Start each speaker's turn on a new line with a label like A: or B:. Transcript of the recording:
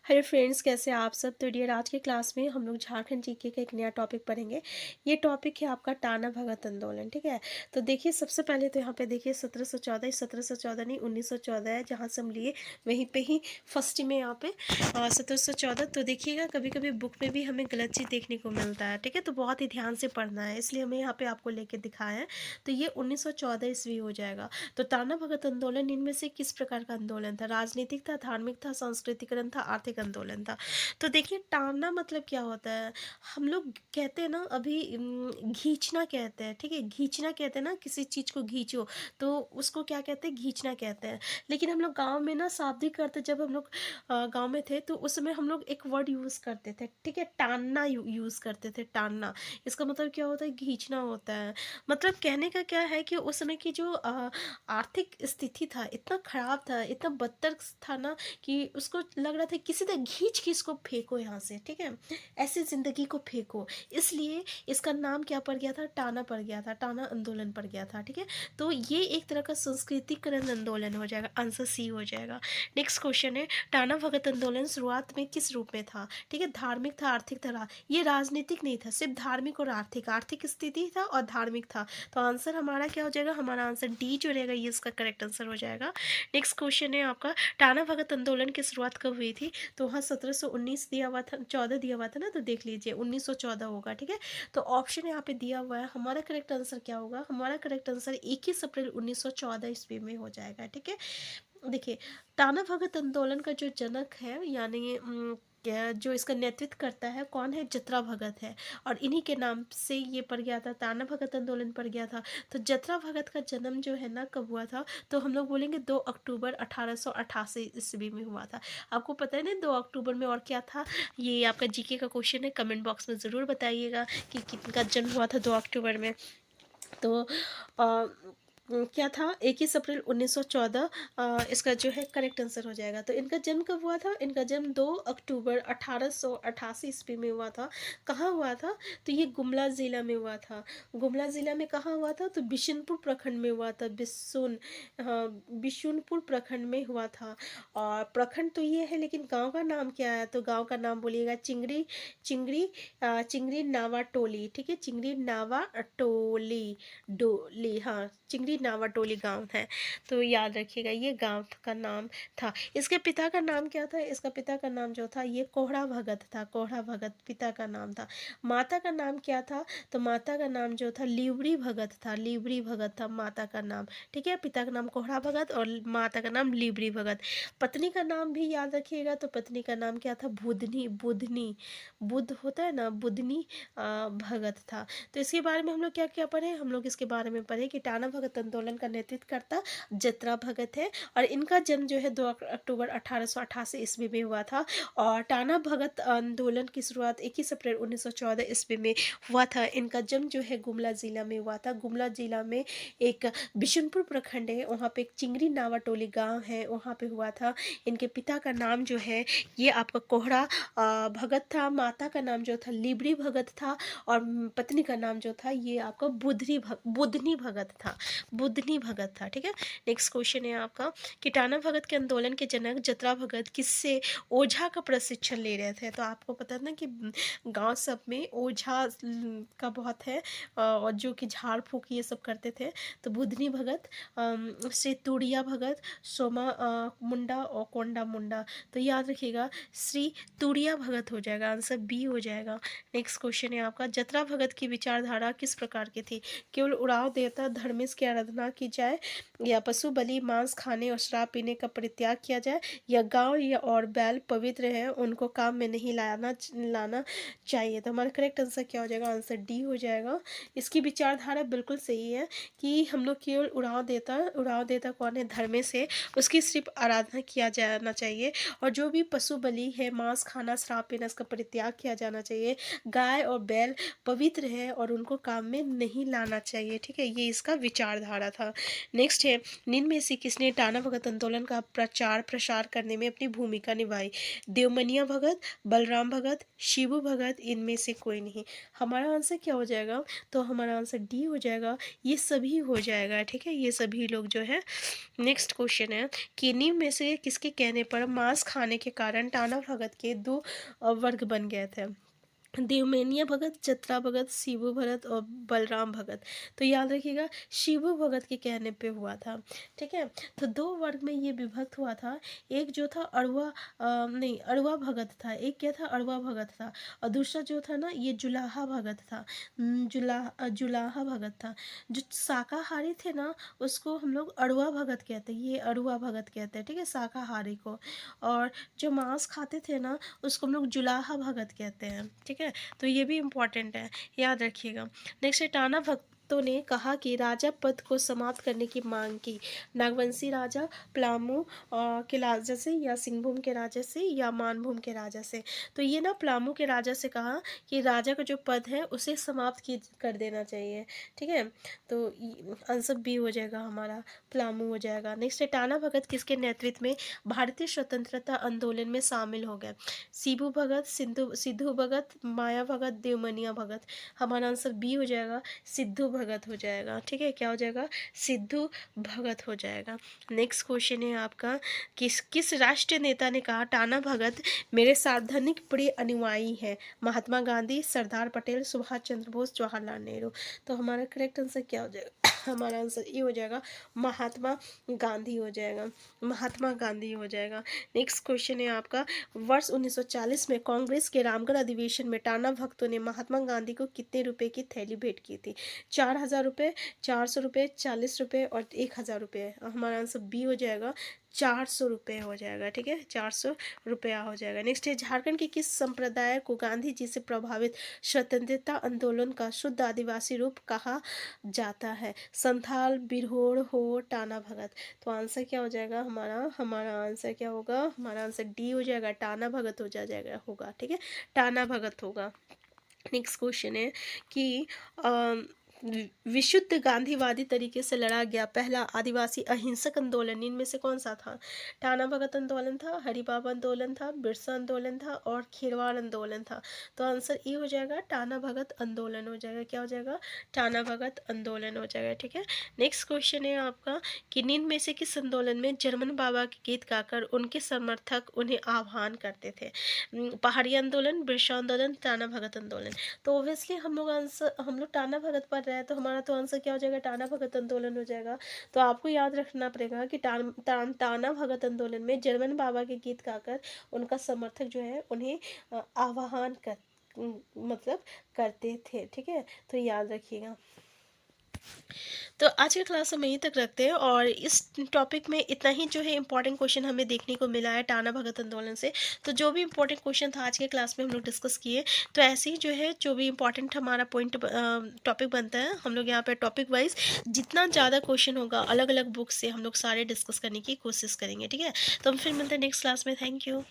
A: Hello friends, कैसे हैं आप सब। तो डियर, आज के क्लास में हम लोग झारखंड जीके का एक नया टॉपिक पढ़ेंगे। ये टॉपिक है आपका टाना भगत आंदोलन। ठीक है, तो देखिए सबसे पहले तो यहाँ पे देखिए 1714, 1714 नहीं 1914 है जहाँ से हम लिए, वहीं पे ही फर्स्ट में यहाँ पे 1714। तो देखिएगा कभी कभी बुक में भी हमें गलत चीज़ देखने को मिलता है। ठीक है, तो बहुत ही ध्यान से पढ़ना है, इसलिए हमें यहाँ पे आपको लेके दिखाया है। तो ये 1914 ईस्वी हो जाएगा। तो टाना भगत आंदोलन इनमें से किस प्रकार का आंदोलन था? राजनीतिक था, धार्मिक था, सांस्कृतिकरण था, आर्थिक आंदोलन था। तो देखिए टाना मतलब क्या होता है? हम लोग कहते हैं ना अभी खींचना कहते हैं। ठीक है, खींचना कहते हैं ना, किसी चीज़ को खींचो तो उसको क्या कहते हैं? खींचना कहते हैं। लेकिन हम लोग गांव में ना शाब्दिक करते, जब हम लोग गांव में थे तो उस समय हम लोग एक वर्ड यूज़ करते थे। ठीक है, टानना यूज़ करते थे। टानना इसका मतलब क्या होता है? खींचना होता है। मतलब कहने का क्या है कि उस समय की जो आर्थिक स्थिति था इतना खराब था, इतना बदतर था ना, कि उसको लग रहा था किसी तरह खींच के इसको फेंको यहाँ से। ठीक है, ऐसी जिंदगी को फेंको। इसलिए इसका नाम क्या पड़ गया था? टाना पड़ गया था, टाना आंदोलन पड़ गया था। ठीक है, तो ये एक तरह का संस्कृतिकरण आंदोलन हो जाएगा, आंसर सी हो जाएगा। नेक्स्ट क्वेश्चन है, टाना भगत आंदोलन शुरुआत में किस रूप में था? ठीक है, धार्मिक था, आर्थिक था, ये राजनीतिक नहीं था, सिर्फ धार्मिक और आर्थिक, आर्थिक स्थिति था और धार्मिक था। तो आंसर हमारा क्या हो जाएगा? हमारा आंसर डी जो रहेगा ये इसका करेक्ट आंसर हो जाएगा। नेक्स्ट क्वेश्चन है आपका, टाना भगत आंदोलन की शुरुआत कब हुई थी? तो वहाँ 1719 दिया हुआ था, 14 दिया हुआ था ना, तो देख लीजिए 1914 होगा। ठीक है, तो ऑप्शन यहाँ पे दिया हुआ है, हमारा करेक्ट आंसर क्या होगा? हमारा करेक्ट आंसर 21 अप्रैल 1914 ईस्वी में हो जाएगा। ठीक है, देखिए टाना भगत आंदोलन का जो जनक है, यानी जो इसका नेतृत्व करता है कौन है? जतरा भगत है। और इन्हीं के नाम से ये पड़ गया था, टाना भगत आंदोलन पड़ गया था। तो जतरा भगत का जन्म जो है ना कब हुआ था? तो हम लोग बोलेंगे 2 अक्टूबर 1888 ईस्वी में हुआ था। आपको पता है ना 2 अक्टूबर में और क्या था? ये आपका जीके का क्वेश्चन है, कमेंट बॉक्स में ज़रूर बताइएगा कि किनका जन्म हुआ था 2 अक्टूबर में। तो क्या था? 21 अप्रैल 1914 इसका जो है करेक्ट आंसर हो जाएगा। तो इनका जन्म कब हुआ था? इनका जन्म 2 अक्टूबर 1888 ईस्वी में हुआ था। कहाँ हुआ था? तो ये गुमला ज़िला में हुआ था। गुमला ज़िला में कहाँ हुआ था? तो बिशुनपुर प्रखंड में हुआ था। हाँ, बिशुनपुर प्रखंड में हुआ था। और प्रखंड तो ये है, लेकिन गांव का नाम क्या है? तो गांव का नाम बोलिएगा चिंगरी, चिंगरी चिंगरी नावा टोली। ठीक है, चिंगरी नावा टोली, डोली, हाँ, चिंगरी नावा टोली गांव है। तो याद रखिएगा ये गांव का नाम था। इसके पिता का नाम क्या था? इसका पिता का नाम जो था ये कोहड़ा भगत था। कोहड़ा भगत पिता का नाम था। माता का नाम क्या था? तो माता का नाम जो था लिवरी भगत था। लिवरी भगत था माता का नाम। ठीक है, पिता का नाम कोहड़ा भगत और माता का नाम लिवरी भगत। पत्नी का नाम भी याद रखिएगा। तो पत्नी का नाम क्या था? बुधनी, बुधनी, बुध होता है ना, बुधनी भगत था। तो इसके बारे में हम लोग क्या क्या पढ़े? हम लोग इसके बारे में पढ़े कि टाना भगत आंदोलन का नेतृत्व करता जतरा भगत है, और इनका जन्म जो है 2 अक्टूबर 1888 ईस्वी में हुआ था। और टाना भगत आंदोलन की शुरुआत 21 अप्रैल 1914 ईस्वी में हुआ था। इनका जन्म जो है गुमला जिला में हुआ था। गुमला जिला में एक बिशुनपुर प्रखंड है, वहाँ पे एक चिंगरी नावा टोली गाँव है, वहाँ पे हुआ था। इनके पिता का नाम जो है ये आपका कोहड़ा भगत था। माता का नाम जो था लिबरी भगत था। और पत्नी का नाम जो था ये आपका बुधनी भगत था। बुधनी भगत था। ठीक है, नेक्स्ट क्वेश्चन है आपका कि टाना भगत के आंदोलन के जनक जतरा भगत किससे ओझा का प्रशिक्षण ले रहे थे? तो आपको पता है ना कि गांव सब में ओझा का बहुत है, और जो कि झाड़ फूक ये सब करते थे। तो बुधनी भगत से तुड़िया भगत, सोमा मुंडा और कोंडा मुंडा। तो याद रखिएगा श्री तुड़िया भगत हो जाएगा, आंसर बी हो जाएगा। नेक्स्ट क्वेश्चन है आपका, जतरा भगत की विचारधारा किस प्रकार की थी? केवल उड़ाव देवता धर्मेश की आराधना की जाए, या पशु बलि, मांस खाने और शराब पीने का परित्याग किया जाए, या गांव या और बैल पवित्र है उनको काम में नहीं लाना चाहिए? तो हमारा करेक्ट आंसर क्या हो जाएगा? आंसर डी हो जाएगा। इसकी विचारधारा बिल्कुल सही है कि हम लोग केवल उड़ाव देवता कौन है? धर्मेश है, उसकी सिर्फ आराधना किया जाना चाहिए। और जो भी पशु बलि है, मांस खाना, शराब पीना, इसका परित्याग किया जाना चाहिए। गाय और बैल पवित्र है और उनको काम में नहीं लाना चाहिए। ठीक है, ये इसका विचारधारा सहारा था। नेक्स्ट है, निम्न में से किसने टाना भगत आंदोलन का प्रचार प्रसार करने में अपनी भूमिका निभाई? देवमनिया भगत, बलराम भगत, शिबू भगत, इनमें से कोई नहीं। हमारा आंसर क्या हो जाएगा? तो हमारा आंसर डी हो जाएगा, ये सभी हो जाएगा, ठीक है, ये सभी लोग जो है। नेक्स्ट क्वेश्चन है कि निम्न में से किसके कहने पर मांस खाने के कारण टाना भगत के दो वर्ग बन गए थे? देवमेनिया भगत, जत्रा भगत, शिबू भगत और बलराम भगत। तो याद रखिएगा, शिबू भगत के कहने पे हुआ था, ठीक है। तो दो वर्ग में ये विभक्त हुआ था, एक जो था नहीं, अड़ुआ भगत था, एक क्या था, अड़ुआ भगत था, और दूसरा जो था ना, ये जुलाहा भगत था। जुलाहा भगत था। जो शाकाहारी थे ना, उसको हम लोग अड़ुआ भगत कहते हैं, ये अड़ुआ भगत कहते हैं, ठीक है, शाकाहारी को। और जो मांस खाते थे ना, उसको हम लोग जुलाहा भगत कहते हैं, ठीक है। तो ये भी इम्पॉर्टेंट है, याद रखिएगा। नेक्स्ट है, टाना भक्तों ने कहा कि राजा पद को समाप्त करने की मांग की? नागवंशी राजा, प्लामू के राजा से, या सिंहभूम के राजा से, या मानभूम के राजा से? तो ये ना प्लामू के राजा से कहा कि राजा का जो पद है उसे समाप्त कर देना चाहिए, ठीक है। तो आंसर बी हो जाएगा हमारा, प्लामू हो जाएगा। नेक्स्ट है, टाना भगत किसके नेतृत्व में भारतीय स्वतंत्रता आंदोलन में शामिल हो गए? शिबू भगत, सिद्धू भगत, माया भगत, देवमनिया भगत। हमारा आंसर बी हो जाएगा, सिद्धू भगत हो जाएगा, ठीक है। क्या हो जाएगा? सिद्धू भगत हो जाएगा। नेक्स्ट क्वेश्चन है आपका, किस किस राष्ट्रीय नेता ने कहा टाना भगत मेरे सार्वजनिक प्रिय अनुयायी है? महात्मा गांधी, सरदार पटेल, सुभाष चंद्र बोस, जवाहरलाल नेहरू। तो हमारा करेक्ट आंसर क्या हो जाएगा? हमारा आंसर ये हो जाएगा, महात्मा गांधी हो जाएगा, महात्मा गांधी हो जाएगा। नेक्स्ट क्वेश्चन है आपका, वर्ष 1940 में कांग्रेस के रामगढ़ अधिवेशन में टाना भगतों ने महात्मा गांधी को कितने रुपए की थैली भेंट की थी? 4,000 रुपये, 400 रुपये, 40 रुपये और 1,000 रुपये। हमारा आंसर बी हो जाएगा, 400 रुपये हो जाएगा, ठीक है, 400 रुपया हो जाएगा। नेक्स्ट है, झारखंड के किस संप्रदाय को गांधी जी से प्रभावित स्वतंत्रता आंदोलन का शुद्ध आदिवासी रूप कहा जाता है? संथाल, बिरहोर, हो, टाना भगत। तो आंसर क्या हो जाएगा हमारा? हमारा आंसर क्या होगा? हमारा आंसर डी हो जाएगा, टाना भगत हो जाएगा, होगा, ठीक है, टाना भगत होगा। नेक्स्ट क्वेश्चन है कि विशुद्ध गांधीवादी तरीके से लड़ा गया पहला आदिवासी अहिंसक आंदोलन इनमें से कौन सा था? टाना भगत आंदोलन था, हरिबाबा आंदोलन था, बिरसा आंदोलन था, और खेरवाड़ आंदोलन था। तो आंसर ये हो जाएगा, टाना भगत आंदोलन हो जाएगा। क्या हो जाएगा? टाना भगत आंदोलन हो जाएगा, ठीक है। नेक्स्ट क्वेश्चन है आपका कि निम्न में से किस आंदोलन में जर्मन बाबा के गीत गाकर उनके समर्थक उन्हें आह्वान करते थे? पहाड़ी आंदोलन, बिरसा आंदोलन, टाना भगत आंदोलन। तो ऑब्वियसली हम लोग टाना भगत पढ़ रहे हैं, तो हमारा तो आंसर क्या हो जाएगा? टाना भगत आंदोलन हो जाएगा। तो आपको याद रखना पड़ेगा कि टाना भगत आंदोलन में जर्मन बाबा के गीत गाकर उनका समर्थक जो है उन्हें आह्वान मतलब करते थे, ठीक है। तो याद रखिएगा। तो आज की क्लास हम यहीं तक रखते हैं, और इस टॉपिक में इतना ही जो है इंपॉर्टेंट क्वेश्चन हमें देखने को मिला है टाना भगत आंदोलन से। तो जो भी इंपॉर्टेंट क्वेश्चन था आज के क्लास में हम लोग डिस्कस किए, तो ऐसे ही जो है जो भी इंपॉर्टेंट हमारा पॉइंट टॉपिक बनता है, हम लोग यहाँ पे टॉपिक वाइज जितना ज़्यादा क्वेश्चन होगा अलग अलग बुक से हम लोग सारे डिस्कस करने की कोशिश करेंगे, ठीक है। तो हम फिर मिलते हैं नेक्स्ट क्लास में। Thank you.